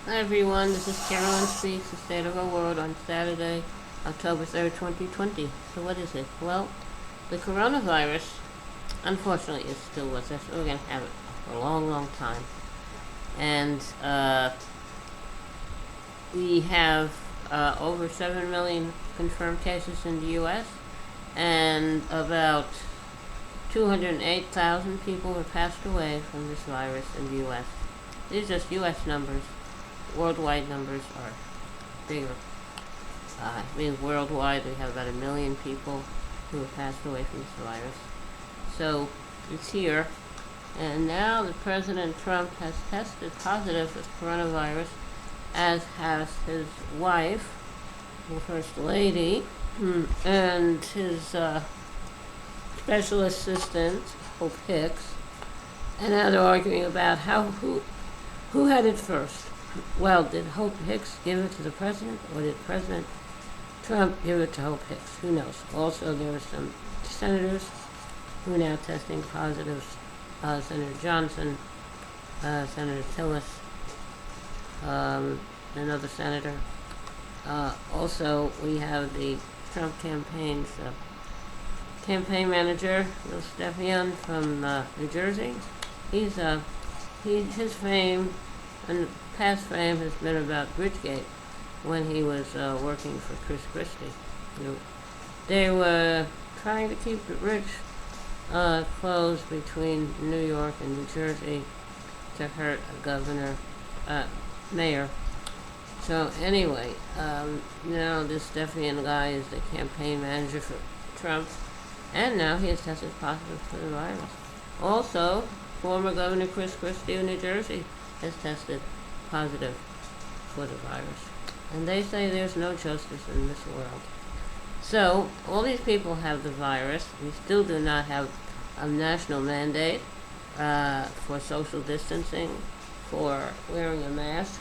Hi everyone, this is Carolyn Speaks, the State of our World on Saturday, October 3rd, 2020. So what is it? Well, the coronavirus, unfortunately, is still with us. We're going to have it for a long, long time. And we have over 7 million confirmed cases in the U.S. and about 208,000 people have passed away from this virus in the U.S. These are just U.S. numbers. Worldwide numbers are bigger. Worldwide we have about 1 million people who have passed away from this virus. So it's here. And now the President Trump has tested positive with coronavirus, as has his wife, the First Lady, and his special assistant, Hope Hicks. And now they're arguing about who had it first. Well, did Hope Hicks give it to the president, or did President Trump give it to Hope Hicks? Who knows? Also, there are some senators who are now testing positive. Senator Johnson, Senator Tillis, another senator. Also, we have the Trump campaign's campaign manager, Will Stepien from New Jersey. His fame and past fame has been about Bridgegate, when he was working for Chris Christie. They were trying to keep the bridge closed between New York and New Jersey to hurt a mayor. So anyway, now this Stepien guy is the campaign manager for Trump, and now he has tested positive for the virus. Also, former Governor Chris Christie of New Jersey has tested positive for the virus. And they say there's no justice in this world. So, all these people have the virus. We still do not have a national mandate for social distancing, for wearing a mask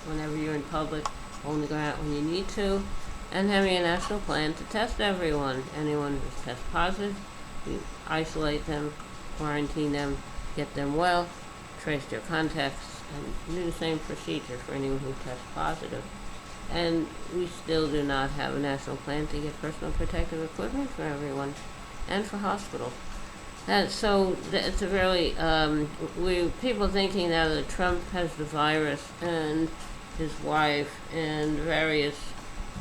whenever you're in public, only go out when you need to, and having a national plan to test everyone. Anyone who's test positive, you isolate them, quarantine them, get them well, trace their contacts, and do the same procedure for anyone who tests positive. And we still do not have a national plan to get personal protective equipment for everyone and for hospitals. So it's a really, people thinking now that Trump has the virus and his wife and various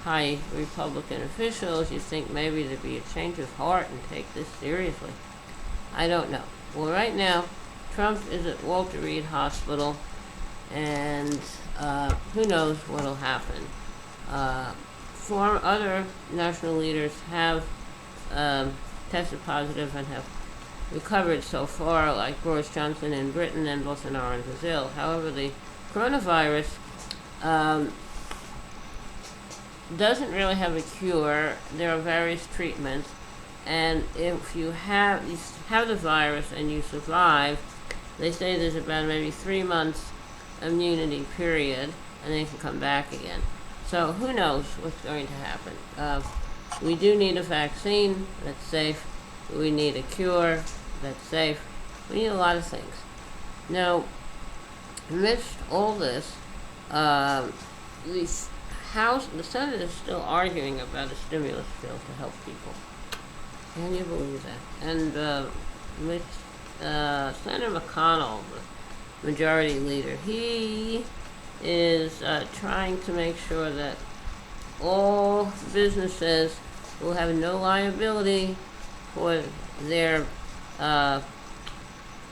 high Republican officials, you think maybe there'd be a change of heart and take this seriously. I don't know. Well, right now, Trump is at Walter Reed Hospital, and who knows what'll happen. Other national leaders have tested positive and have recovered so far, like Boris Johnson in Britain and Bolsonaro in Brazil. However, the coronavirus doesn't really have a cure. There are various treatments, and if you have the virus and you survive, they say there's about maybe 3 months immunity period, and then you can come back again. So who knows what's going to happen. We do need a vaccine that's safe. We need a cure that's safe. We need a lot of things. Now, amidst all this, the Senate is still arguing about a stimulus bill to help people. Can you believe that? And Senator McConnell, the majority leader, he is trying to make sure that all businesses will have no liability for their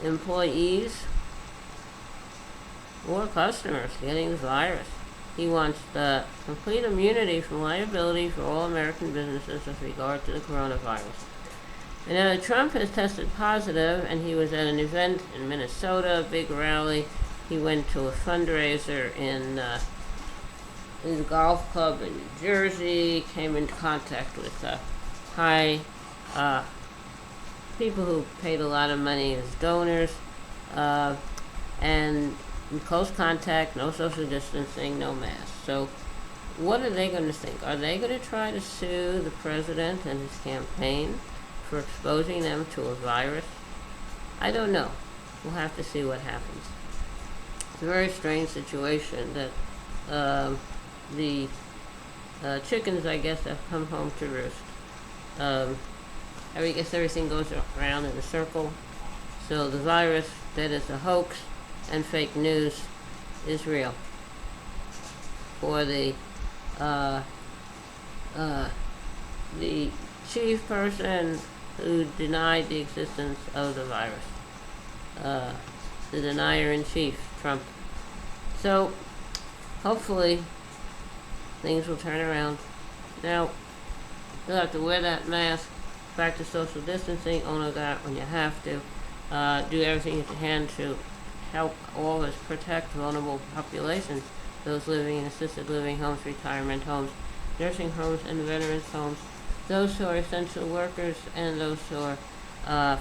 employees or customers getting the virus. He wants the complete immunity from liability for all American businesses with regard to the coronavirus. And now Trump has tested positive, and he was at an event in Minnesota, a big rally. He went to a fundraiser in a golf club in New Jersey, came into contact with high people who paid a lot of money as donors, and in close contact, no social distancing, no mask. So what are they going to think? Are they going to try to sue the president and his campaign for exposing them to a virus? I don't know. We'll have to see what happens. It's a very strange situation that the chickens, I guess, have come home to roost. I guess everything goes around in a circle. So the virus that is a hoax and fake news is real. For the chief person who denied the existence of the virus, the denier-in-chief, Trump. So hopefully things will turn around. Now, you'll have to wear that mask, practice social distancing, only that when you have to. Do everything you can to help all of us protect vulnerable populations, those living in assisted living homes, retirement homes, nursing homes, and veterans homes, those who are essential workers, and those who are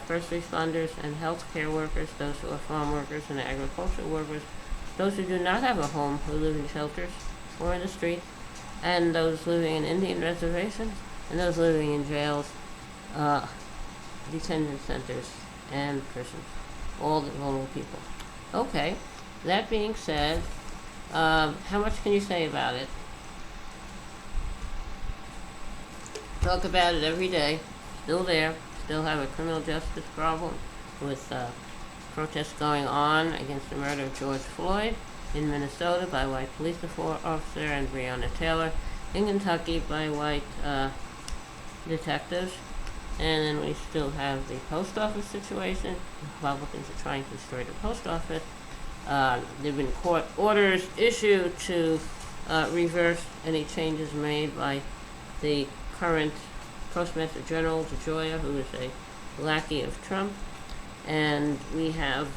first responders and healthcare workers, those who are farm workers and agricultural workers, those who do not have a home, who live in shelters or in the streets, and those living in Indian reservations, and those living in jails, detention centers, and prisons. All the vulnerable people. Okay, that being said, how much can you say about it? Talk about it every day. Still there. Still have a criminal justice problem with protests going on against the murder of George Floyd in Minnesota by white police officer, and Breonna Taylor in Kentucky by white detectives. And then we still have the post office situation. Republicans are trying to destroy the post office. There have been court orders issued to reverse any changes made by the current Postmaster General DeGioia, who is a lackey of Trump. And we have,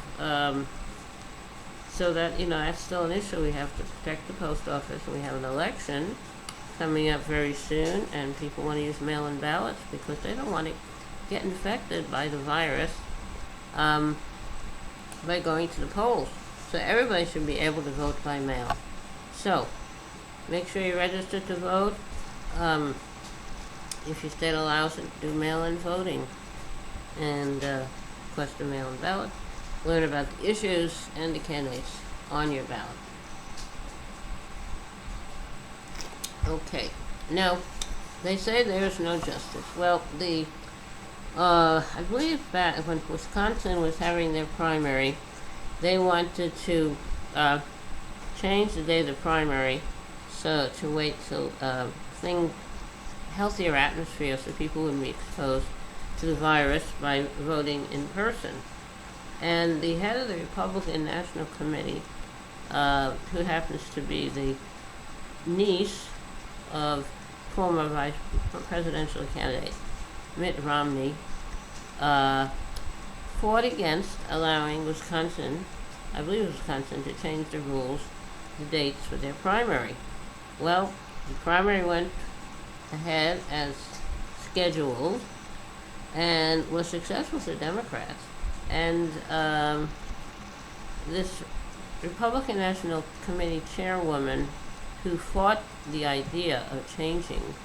so that, that's still an issue. We have to protect the post office, and we have an election coming up very soon, and people want to use mail-in ballots because they don't want to get infected by the virus by going to the polls. So everybody should be able to vote by mail. So make sure you're registered to vote. If your state allows it, do mail-in voting and request a mail-in ballot. Learn about the issues and the candidates on your ballot. Okay, now, they say there is no justice. Well, I believe back when Wisconsin was having their primary, they wanted to change the day of the primary, so to wait till healthier atmosphere so people wouldn't be exposed to the virus by voting in person. And the head of the Republican National Committee, who happens to be the niece of former vice presidential candidate Mitt Romney, fought against allowing Wisconsin, I believe it was Wisconsin, to change the rules, the dates for their primary. Well, the primary went ahead as scheduled and was successful for the Democrats. And this Republican National Committee chairwoman who fought the idea of changing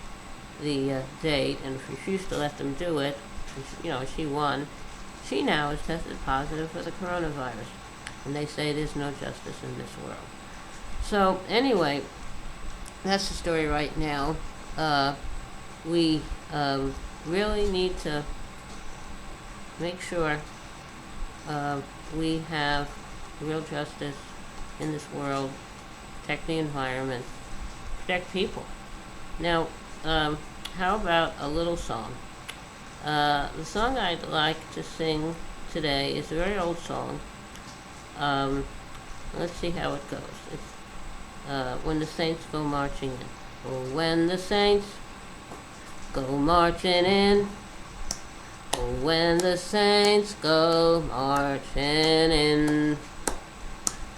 the date and refused to let them do it, and she won. She now is tested positive for the coronavirus, and they say there's no justice in this world. So anyway, that's the story right now. We really need to make sure we have real justice in this world, protect the environment, protect people. Now, how about a little song? The song I'd like to sing today is a very old song. Let's see how it goes. It's When the Saints Go Marching In. Oh, when the saints go marching in. Oh, when the saints go marching in.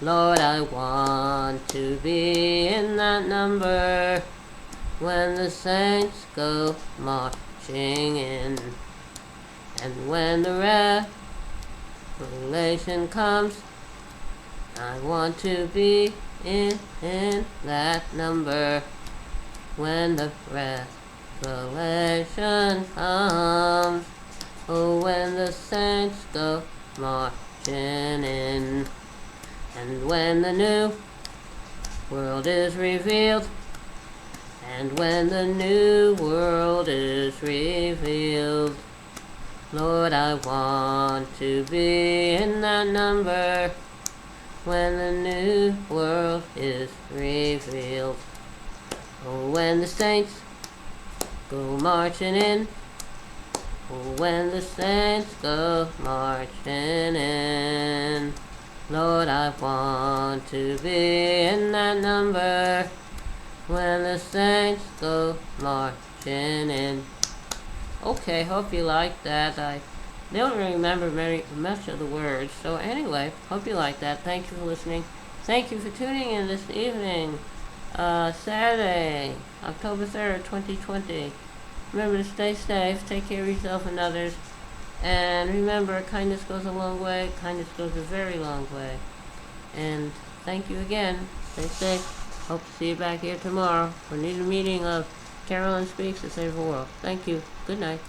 Lord, I want to be in that number. When the saints go marching in. And when the revelation comes, I want to be in that number. When the revelation comes, oh, when the saints go marching in. And when the new world is revealed, and when the new world is revealed, Lord, I want to be in that number when the new world is revealed. Oh, when the saints go marching in, oh, when the saints go marching in, Lord, I want to be in that number when the saints go marching in. Okay, hope you like that. I don't remember much of the words. So anyway, hope you like that. Thank you for listening. Thank you for tuning in this evening. Saturday, October 3rd, 2020. Remember to stay safe, take care of yourself and others. And remember, kindness goes a long way. Kindness goes a very long way. And thank you again. Stay safe. Hope to see you back here tomorrow for another meeting of Carolyn Speaks to Save the World. Thank you. Good night.